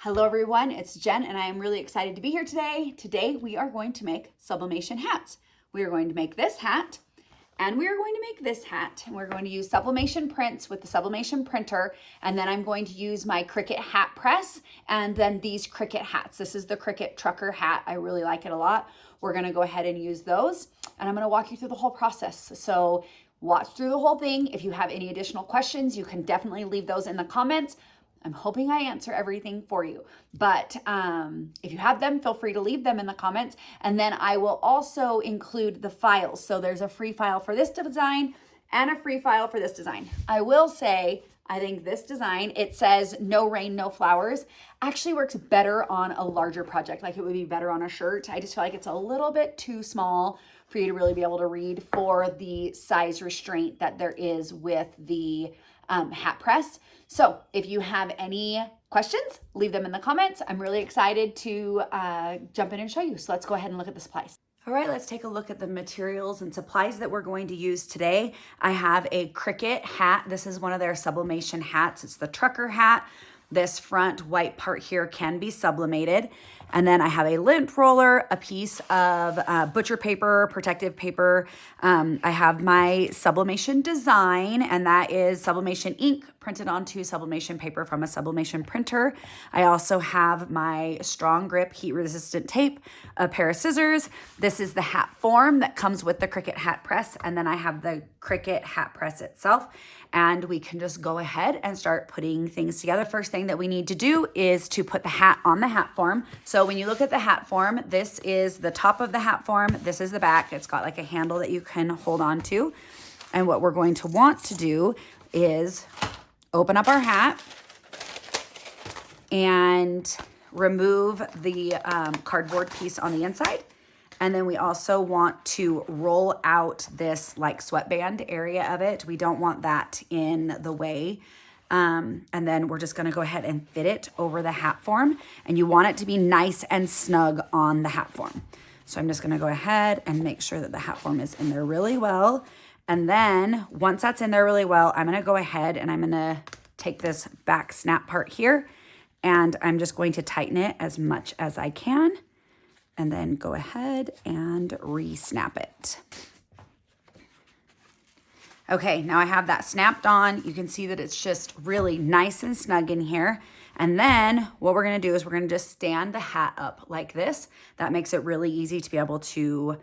Hello everyone, it's Jen and I am really excited to be here today. Today we are going to make sublimation hats. We are going to make this hat and we are going to make this hat. And we're going to use sublimation prints with the sublimation printer, and then I'm going to use my Cricut Hat Press and then these Cricut hats. This is the Cricut trucker hat. I really like it a lot. We're going to go ahead and use those and I'm going to walk you through the whole process. So watch through the whole thing. If you have any additional questions, you can definitely leave those in the comments. I'm hoping I answer everything for you, but if you have them, feel free to leave them in the comments, and then I will also include the files. So there's a free file for this design and a free file for this design. I will say, I think this design, it says no rain, no flowers, actually works better on a larger project. Like it would be better on a shirt. I just feel like it's a little bit too small for you to really be able to read for the size restraint that there is with the hat press. So if you have any questions, leave them in the comments. I'm really excited to jump in and show you. So let's go ahead and look at the supplies. All right, let's take a look at the materials and supplies that we're going to use today. I have a Cricut hat. This is one of their sublimation hats. It's the trucker hat. This front white part here can be sublimated. And then I have a lint roller, a piece of butcher paper, protective paper. I have my sublimation design, and that is sublimation ink printed onto sublimation paper from a sublimation printer. I also have my strong grip heat resistant tape, a pair of scissors. This is the hat form that comes with the Cricut Hat Press. And then I have the Cricut Hat Press itself. And we can just go ahead and start putting things together. First thing that we need to do is to put the hat on the hat form. So when you look at the hat form, this is the top of the hat form. This is the back. It's got like a handle that you can hold on to. And what we're going to want to do is open up our hat and remove the cardboard piece on the inside. And then we also want to roll out this like sweatband area of it. We don't want that in the way. And then we're just gonna go ahead and fit it over the hat form. And you want it to be nice and snug on the hat form. So I'm just gonna go ahead and make sure that the hat form is in there really well. And then once that's in there really well, I'm gonna go ahead and I'm gonna take this back snap part here and I'm just going to tighten it as much as I can. And then go ahead and re-snap it. Okay, now I have that snapped on. You can see that it's just really nice and snug in here. And then what we're gonna do is we're gonna just stand the hat up like this. That makes it really easy to be able to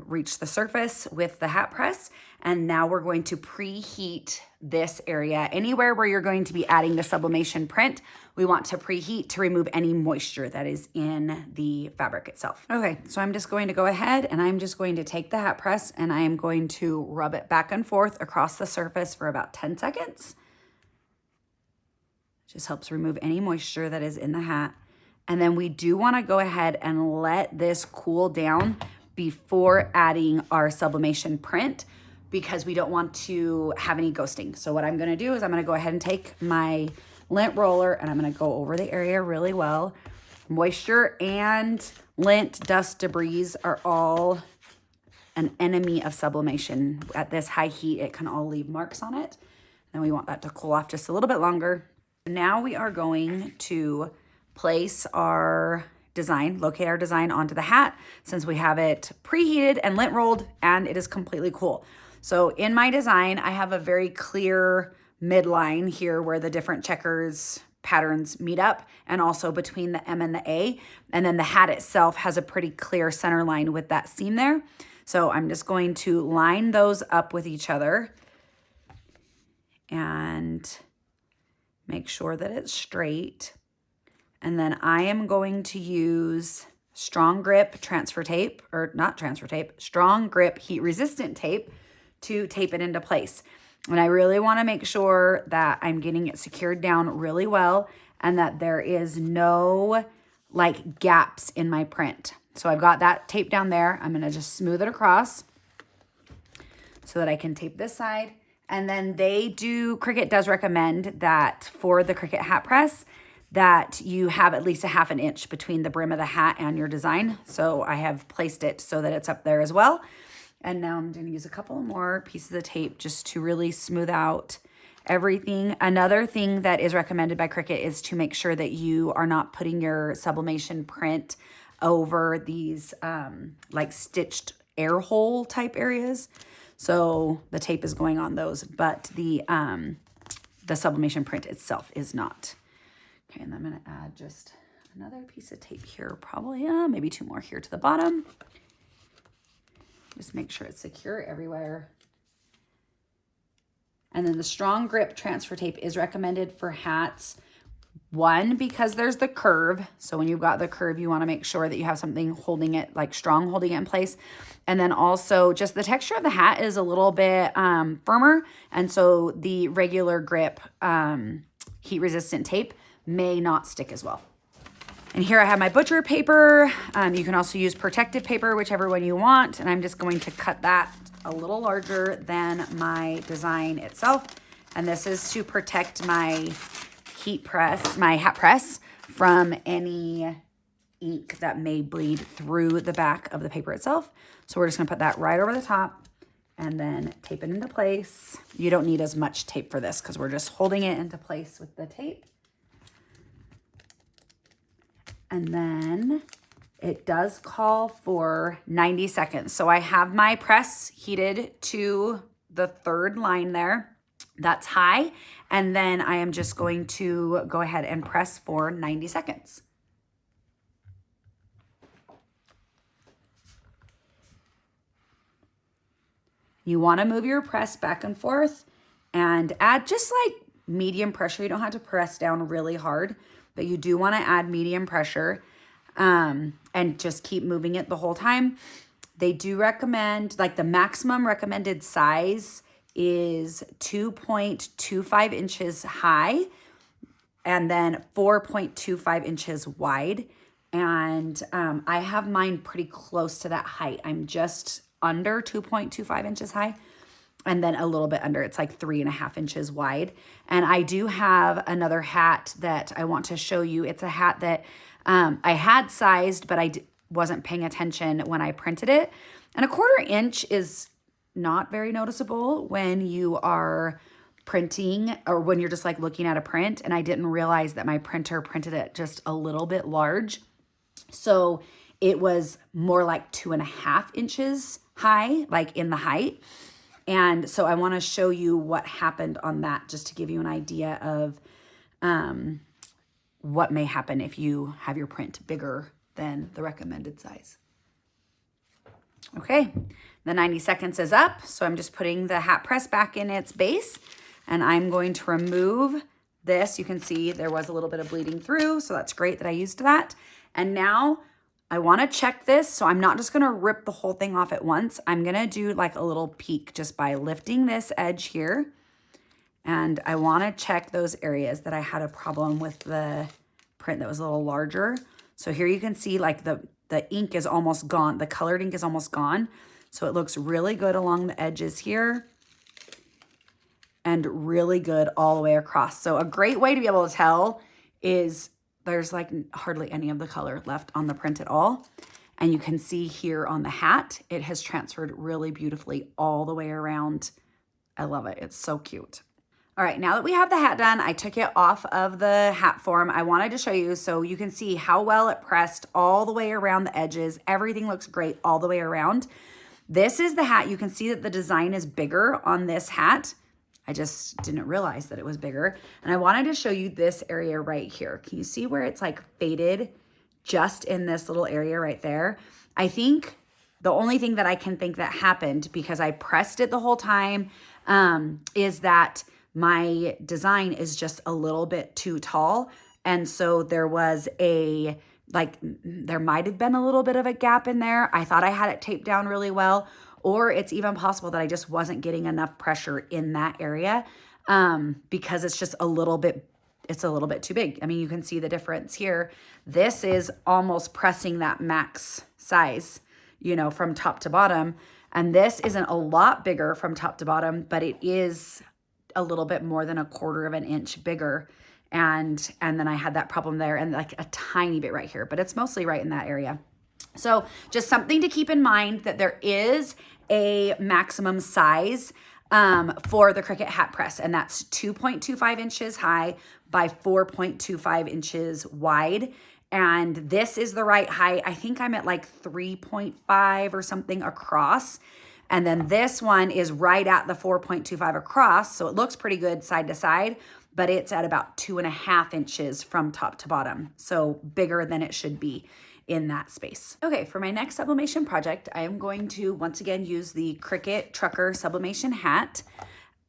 reach the surface with the hat press. And now we're going to preheat this area. Anywhere where you're going to be adding the sublimation print, we want to preheat to remove any moisture that is in the fabric itself. Okay, so I'm just going to go ahead and I'm just going to take the hat press and I am going to rub it back and forth across the surface for about 10 seconds. Just helps remove any moisture that is in the hat. And then we do want to go ahead and let this cool down before adding our sublimation print, because we don't want to have any ghosting. So what I'm gonna do is I'm gonna go ahead and take my lint roller and I'm gonna go over the area really well. Moisture and lint, dust, debris are all an enemy of sublimation. At this high heat, it can all leave marks on it. And we want that to cool off just a little bit longer. Now we are going to place our design, locate our design onto the hat, since we have it preheated and lint rolled and it is completely cool. So in my design, I have a very clear midline here where the different checkers patterns meet up, and also between the M and the A. And then the hat itself has a pretty clear center line with that seam there. So I'm just going to line those up with each other and make sure that it's straight. And then I am going to use strong grip transfer tape, or not transfer tape, strong grip heat resistant tape to tape it into place. And I really want to make sure that I'm getting it secured down really well and that there is no like gaps in my print. So I've got that tape down there. I'm going to just smooth it across so that I can tape this side. And then Cricut does recommend that for the Cricut Hat Press that you have at least a ½ inch between the brim of the hat and your design. So I have placed it so that it's up there as well. And now I'm going to use a couple more pieces of tape just to really smooth out everything. Another thing that is recommended by Cricut is to make sure that you are not putting your sublimation print over these like stitched air hole type areas. So the tape is going on those, but the sublimation print itself is not. Okay, and I'm gonna add just another piece of tape here, probably maybe 2 more here to the bottom. Just make sure it's secure everywhere. And then the strong grip transfer tape is recommended for hats. One, because there's the curve. So when you've got the curve, you want to make sure that you have something holding it, like strong, holding it in place. And then also just the texture of the hat is a little bit firmer. And so the regular grip heat resistant tape may not stick as well. And here I have my butcher paper. You can also use protective paper, whichever one you want. And I'm just going to cut that a little larger than my design itself. And this is to protect my hat press from any ink that may bleed through the back of the paper itself. So we're just gonna put that right over the top and then tape it into place. You don't need as much tape for this because we're just holding it into place with the tape. And then it does call for 90 seconds. So I have my press heated to the 3rd line there. That's high. And then I am just going to go ahead and press for 90 seconds. You want to move your press back and forth and add just like medium pressure. You don't have to press down really hard, but you do want to add medium pressure and just keep moving it the whole time. They do recommend, like the maximum recommended size is 2.25 inches high and then 4.25 inches wide. And I have mine pretty close to that height. I'm just under 2.25 inches high and then a little bit under. It's like 3.5 inches wide. And I do have another hat that I want to show you. It's a hat that I had sized, but I wasn't paying attention when I printed it. And 1/4 inch is not very noticeable when you are printing or when you're just like looking at a print. And I didn't realize that my printer printed it just a little bit large. So it was more like 2.5 inches high, like in the height. And so I want to show you what happened on that just to give you an idea of what may happen if you have your print bigger than the recommended size. Okay, the 90 seconds is up. So I'm just putting the hat press back in its base and I'm going to remove this. You can see there was a little bit of bleeding through. So that's great that I used that. And now I want to check this. So I'm not just going to rip the whole thing off at once. I'm going to do like a little peek just by lifting this edge here. And I want to check those areas that I had a problem with the print that was a little larger. So here you can see like the ink is almost gone. The colored ink is almost gone. So it looks really good along the edges here and really good all the way across. So a great way to be able to tell is there's like hardly any of the color left on the print at all. And you can see here on the hat, it has transferred really beautifully all the way around. I love it. It's so cute. All right, now that we have the hat done, I took it off of the hat form. I wanted to show you so you can see how well it pressed all the way around the edges. Everything looks great all the way around. This is the hat. You can see that the design is bigger on this hat. I just didn't realize that it was bigger. And I wanted to show you this area right here. Can you see where it's like faded just in this little area right there? I think the only thing that I can think that happened because I pressed it the whole time is that my design is just a little bit too tall. And so there was there might have been a little bit of a gap in there. I thought I had it taped down really well, or it's even possible that I just wasn't getting enough pressure in that area because it's just a little bit too big. I mean, you can see the difference here. This is almost pressing that max size, you know, from top to bottom. And this isn't a lot bigger from top to bottom, but it is a little bit more than 1/4 inch bigger. And then I had that problem there and like a tiny bit right here, but it's mostly right in that area. So just something to keep in mind that there is a maximum size for the Cricut Hat Press, and that's 2.25 inches high by 4.25 inches wide. And this is the right height. I think I'm at like 3.5 or something across. And then this one is right at the 4.25 across. So it looks pretty good side to side, but it's at about 2.5 inches from top to bottom. So bigger than it should be in that space. Okay, for my next sublimation project, I am going to once again use the Cricut Trucker Sublimation Hat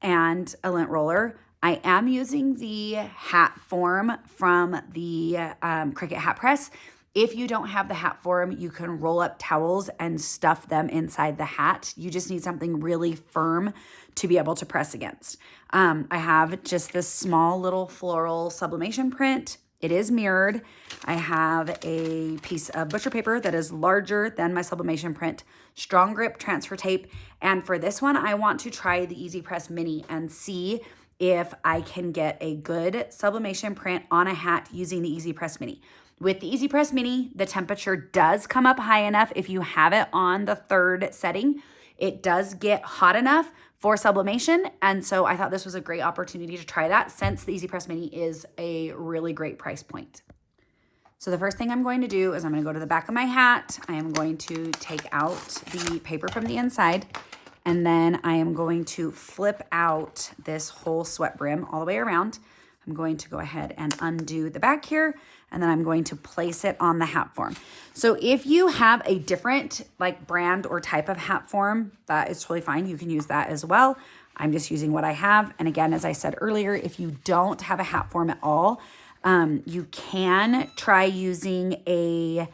and a lint roller. I am using the hat form from the Cricut Hat Press. If you don't have the hat form, you can roll up towels and stuff them inside the hat. You just need something really firm to be able to press against. I have just this small little floral sublimation print. It is mirrored. I have a piece of butcher paper that is larger than my sublimation print, strong grip transfer tape, and for this one, I want to try the EasyPress Mini and see if I can get a good sublimation print on a hat using the EasyPress Mini. With the EasyPress Mini, the temperature does come up high enough if you have it on the 3rd setting. It does get hot enough for sublimation, and so I thought this was a great opportunity to try that since the EasyPress Mini is a really great price point. So the first thing I'm going to do is I'm going to go to the back of my hat. I am going to take out the paper from the inside, and then I am going to flip out this whole sweat brim all the way around. I'm going to go ahead and undo the back here, and then I'm going to place it on the hat form. So if you have a different like brand or type of hat form, that is totally fine. You can use that as well. I'm just using what I have. And again, as I said earlier, if you don't have a hat form at all, you can try using a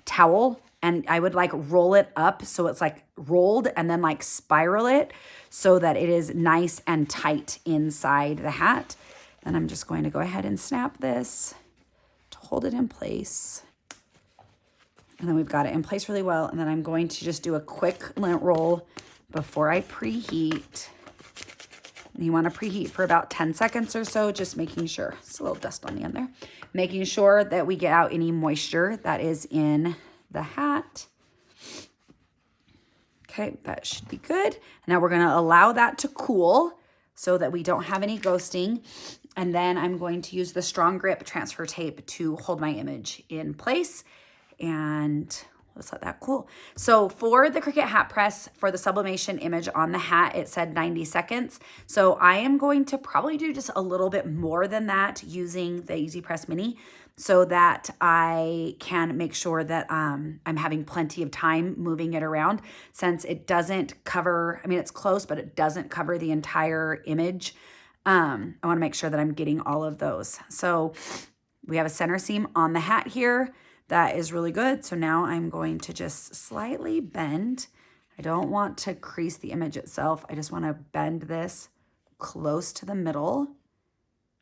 towel, and I would like roll it up so it's like rolled and then like spiral it so that it is nice and tight inside the hat. Then I'm just going to go ahead and snap this to hold it in place. And then we've got it in place really well. And then I'm going to just do a quick lint roll before I preheat. And you want to preheat for about 10 seconds or so, just making sure. It's a little dust on the end there. Making sure that we get out any moisture that is in the hat. Okay, that should be good. Now we're going to allow that to cool so that we don't have any ghosting. And then I'm going to use the strong grip transfer tape to hold my image in place. And let's let that cool. So for the Cricut Hat Press, for the sublimation image on the hat, it said 90 seconds. So I am going to probably do just a little bit more than that using the EasyPress Mini so that I can make sure that I'm having plenty of time moving it around, since it doesn't cover, I mean, it's close, but it doesn't cover the entire image. I want to make sure that I'm getting all of those. So we have a center seam on the hat here. That is really good. So now I'm going to just slightly bend. I don't want to crease the image itself. I just want to bend this close to the middle.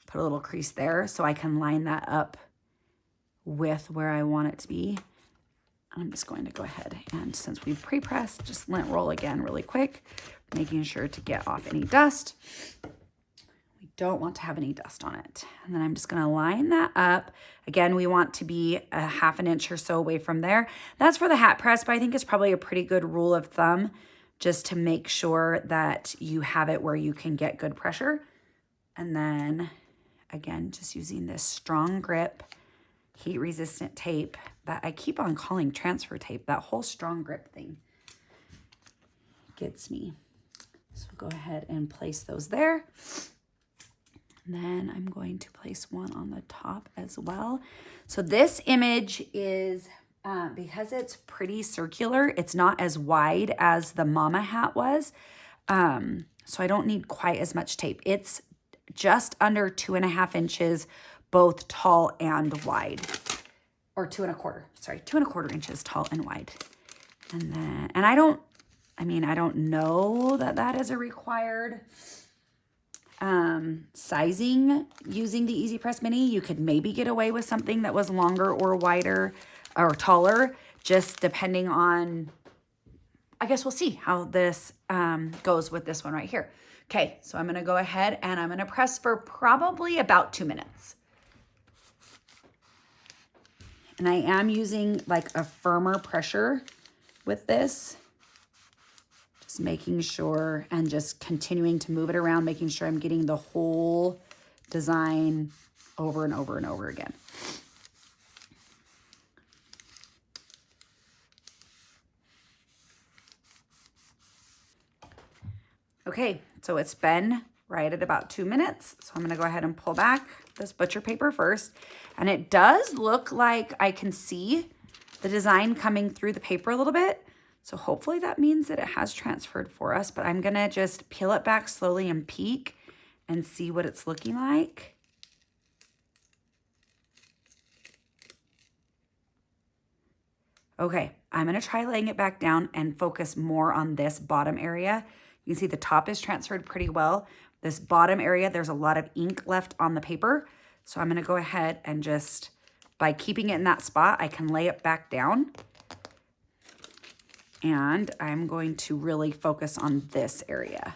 Put a little crease there so I can line that up with where I want it to be. I'm just going to go ahead and, since we've pre-pressed, just lint roll again really quick, making sure to get off any dust. We don't want to have any dust on it. And then I'm just going to line that up. Again, we want to be a ½ an inch or so away from there. That's for the hat press, but I think it's probably a pretty good rule of thumb just to make sure that you have it where you can get good pressure. And then again, just using this strong grip, heat resistant tape that I keep on calling transfer tape. That whole strong grip thing gets me. So go ahead and place those there. And then I'm going to place one on the top as well. So this image is, because it's pretty circular, it's not as wide as the mama hat was. So I don't need quite as much tape. It's just under 2.5 inches, both tall and wide, or 2.25, sorry, 2.25 inches tall and wide. And then, and I don't know that that is a required sizing using the EasyPress Mini. You could maybe get away with something that was longer or wider or taller, just depending on, I guess we'll see how this goes with this one right here. Okay, so I'm gonna go ahead and I'm gonna press for probably about 2 minutes. And I am using like a firmer pressure with this. Just making sure and just continuing to move it around, making sure I'm getting the whole design over and over and over again. Okay, so it's been right at about 2 minutes. So I'm gonna go ahead and pull back this butcher paper first. And it does look like I can see the design coming through the paper a little bit. So hopefully that means that it has transferred for us, but I'm gonna just peel it back slowly and peek and see what it's looking like. Okay, I'm gonna try laying it back down and focus more on this bottom area. You can see the top is transferred pretty well. This bottom area, there's a lot of ink left on the paper. So I'm gonna go ahead and just, by keeping it in that spot, I can lay it back down. And I'm going to really focus on this area.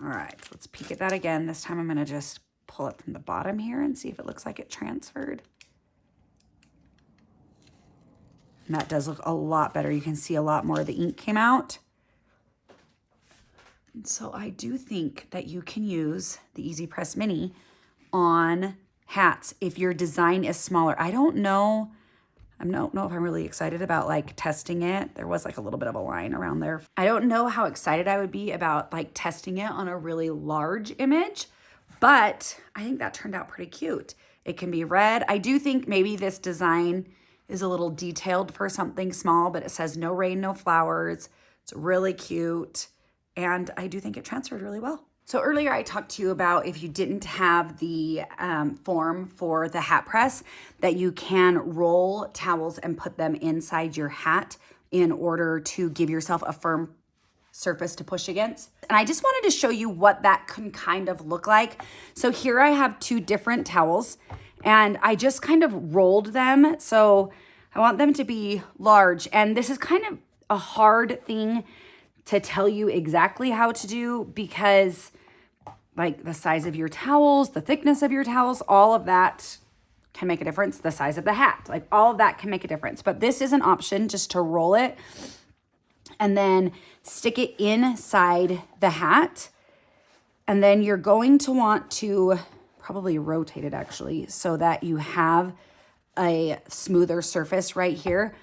All right, let's peek at that again. This time I'm gonna just pull it from the bottom here and see if it looks like it transferred. And that does look a lot better. You can see a lot more of the ink came out. And so I do think that you can use the EasyPress Mini on hats if your design is smaller. I don't know if I'm really excited about like testing it. There was like a little bit of a line around there. I don't know how excited I would be about like testing it on a really large image, but I think that turned out pretty cute. It can be red. I do think maybe this design is a little detailed for something small, but it says no rain, no flowers. It's really cute. And I do think it transferred really well. So earlier I talked to you about if you didn't have the form for the hat press, that you can roll towels and put them inside your hat in order to give yourself a firm surface to push against. And I just wanted to show you what that can kind of look like. So here I have 2 different towels and I just kind of rolled them. So I want them to be large. And this is kind of a hard thing to tell you exactly how to do because like the size of your towels, the thickness of your towels, all of that can make a difference. The size of the hat, like all of that can make a difference. But this is an option just to roll it and then stick it inside the hat. And then you're going to want to probably rotate it actually so that you have a smoother surface right here.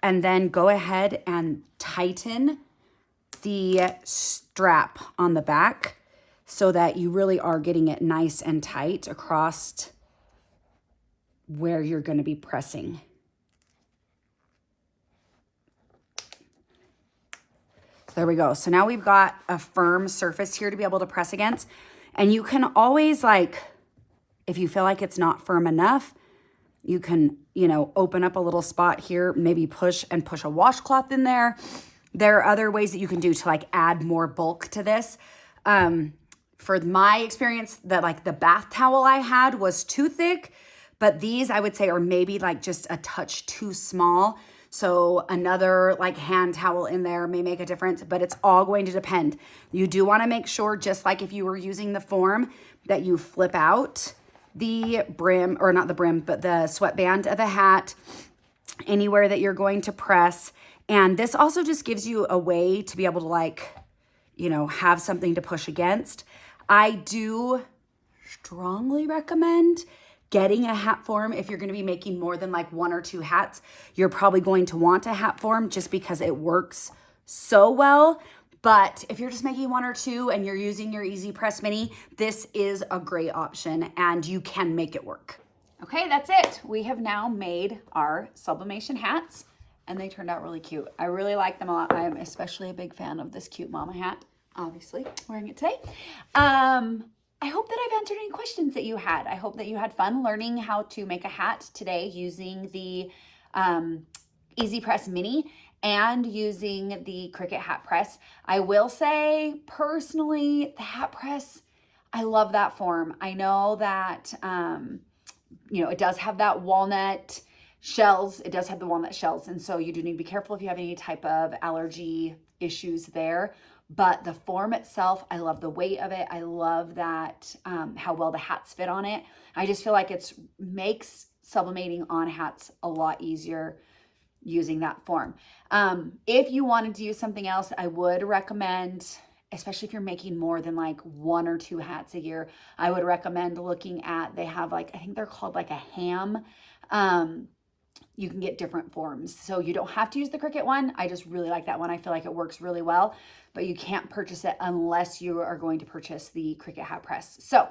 And then go ahead and tighten the strap on the back so that you really are getting it nice and tight across where you're going to be pressing. So there we go. So now we've got a firm surface here to be able to press against. And you can always, like, if you feel like it's not firm enough, you can, open up a little spot here, maybe push a washcloth in there. There are other ways that you can do to like add more bulk to this. For my experience, the bath towel I had was too thick, but these I would say are maybe like just a touch too small. So another like hand towel in there may make a difference, but it's all going to depend. You do want to make sure, just like if you were using the form, that you flip out the brim, or not the brim, but the sweatband of the hat anywhere that you're going to press. And this also just gives you a way to be able to have something to push against. I do strongly recommend getting a hat form if you're going to be making more than like 1 or 2 hats. You're probably going to want a hat form just because it works so well. But if you're just making 1 or 2 and you're using your EasyPress Mini, this is a great option and you can make it work. Okay, that's it. We have now made our sublimation hats and they turned out really cute. I really like them a lot. I'm especially a big fan of this cute mama hat, obviously, wearing it today. I hope that I've answered any questions that you had. I hope that you had fun learning how to make a hat today using the EasyPress Mini and using the Cricut Hat Press. I will say, personally, the hat press, I love that form. I know that You know, it does have that walnut shells. It does have the walnut shells. And so you do need to be careful if you have any type of allergy issues there. But the form itself, I love the weight of it. I love that, how well the hats fit on it. I just feel like it makes sublimating on hats a lot easier using that form. If you wanted to use something else, I would recommend, especially if you're making more than like 1 or 2 hats a year, I would recommend looking at, they have like, I think they're called like a ham. You can get different forms. So you don't have to use the Cricut one. I just really like that one. I feel like it works really well, but you can't purchase it unless you are going to purchase the Cricut Hat Press. So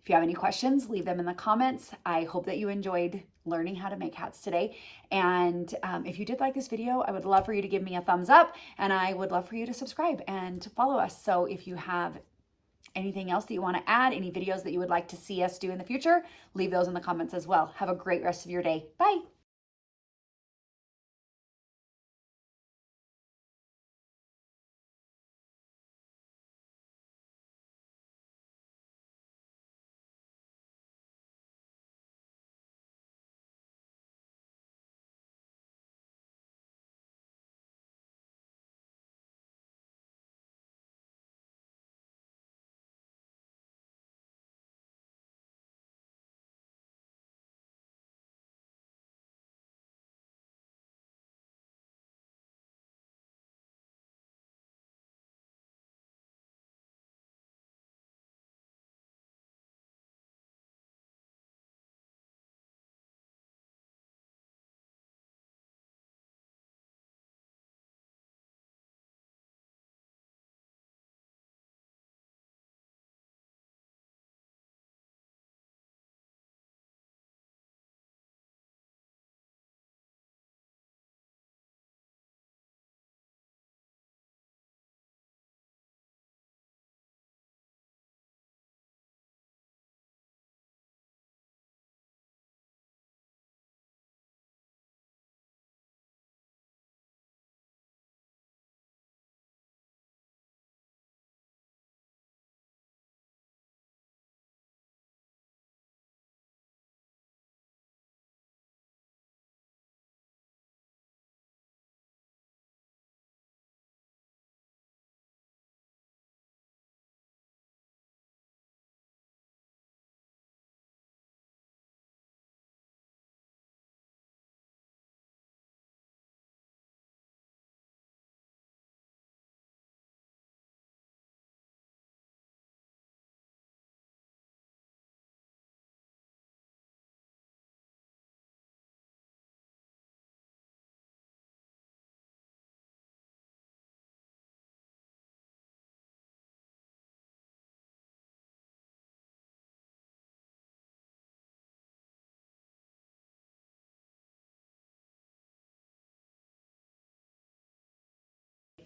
if you have any questions, leave them in the comments. I hope that you enjoyed learning how to make hats today. And if you did like this video, I would love for you to give me a thumbs up, and I would love for you to subscribe and to follow us. So if you have anything else that you want to add, any videos that you would like to see us do in the future, leave those in the comments as well. Have a great rest of your day. Bye.